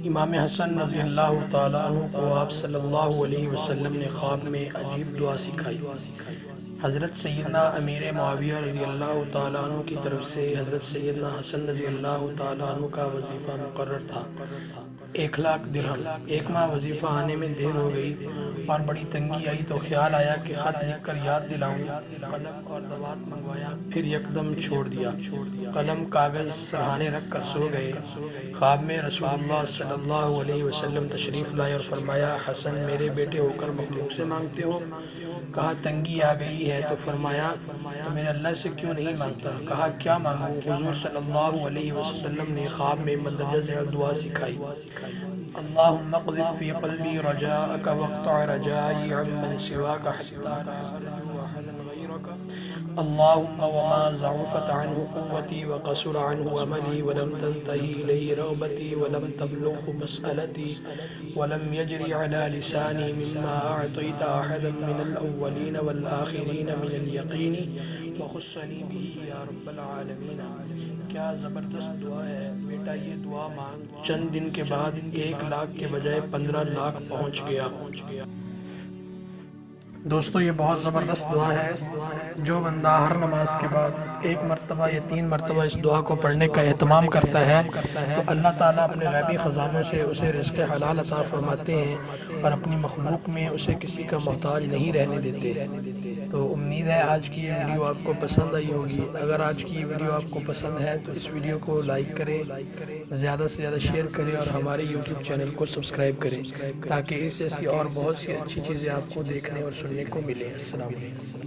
امام حسن رضی اللہ تعالیٰ عنہ کو آپ صلی اللہ علیہ وسلم نے خواب میں عجیب دعا سکھائی۔ حضرت سیدنا امیر معاویہ رضی اللہ تعالیٰ عنہ کی طرف سے حضرت سیدنا حسن رضی اللہ تعالیٰ عنہ کا وظیفہ مقرر تھا 1,00,000 درہم۔ ایک ماہ وظیفہ آنے میں دیر ہو گئی اور بڑی تنگی آئی تو خیال آیا کہ خط لکھ کر یاد دلاؤں۔ قلم اور دوات منگوایا، پھر یکدم چھوڑ دیا۔ قلم کاغذ سرہانے رکھ کر سو گئے۔ خواب میں رسول اللہ صلی اللہ علیہ وسلم تشریف لائے اور فرمایا، حسن میرے بیٹے ہو کر مخلوق سے مانگتے ہو؟ کہا تنگی آ گئی ہے۔ تو فرمایا تو میرے اللہ سے کیوں نہیں مانگتا؟ کہا کیا مانگوں؟ حضور صلی اللہ علیہ وسلم نے خواب میں مندرجہ ذیل دعا سکھائی، اللہم اقذف فی قلبی رجاءک واقطع رجائی عمن سواک حتی لا ارجو احدا غیرک، اللہم وما ضعفت عنہ قوتی وقصر عنہ عملی ولم تنتہی الیہ رغبتی ولم تبلغ مسألتی ولم یجری علی لسانی مما اعطیت احدا من الاولین والآخرین من الیقین وخصنی به یا رب العالمین۔ کیا زبردست دعا ہے بیٹا، یہ دعا مانگ۔ چند دن کے بعد 1,00,000 کے بجائے 15,00,000 پہنچ گیا۔ دوستو یہ بہت زبردست دعا ہے۔ جو بندہ ہر نماز کے بعد 1 مرتبہ یا 3 مرتبہ اس دعا کو پڑھنے کا اہتمام کرتا ہے تو اللہ تعالیٰ اپنے غیبی خزانوں سے اسے رزق حلال عطا فرماتے ہیں اور اپنی مخلوق میں اسے کسی کا محتاج نہیں رہنے دیتے۔ تو امید ہے آج کی یہ ویڈیو آپ کو پسند آئی ہوگی۔ اگر آج کی یہ ویڈیو آپ کو پسند ہے تو اس ویڈیو کو لائک کریں، زیادہ سے زیادہ شیئر کریں اور ہمارے یوٹیوب چینل کو سبسکرائب کریں تاکہ اس جیسی اور بہت سی اچھی چیزیں آپ کو دیکھنے اور سننے کو ملیں۔ السلام علیکم۔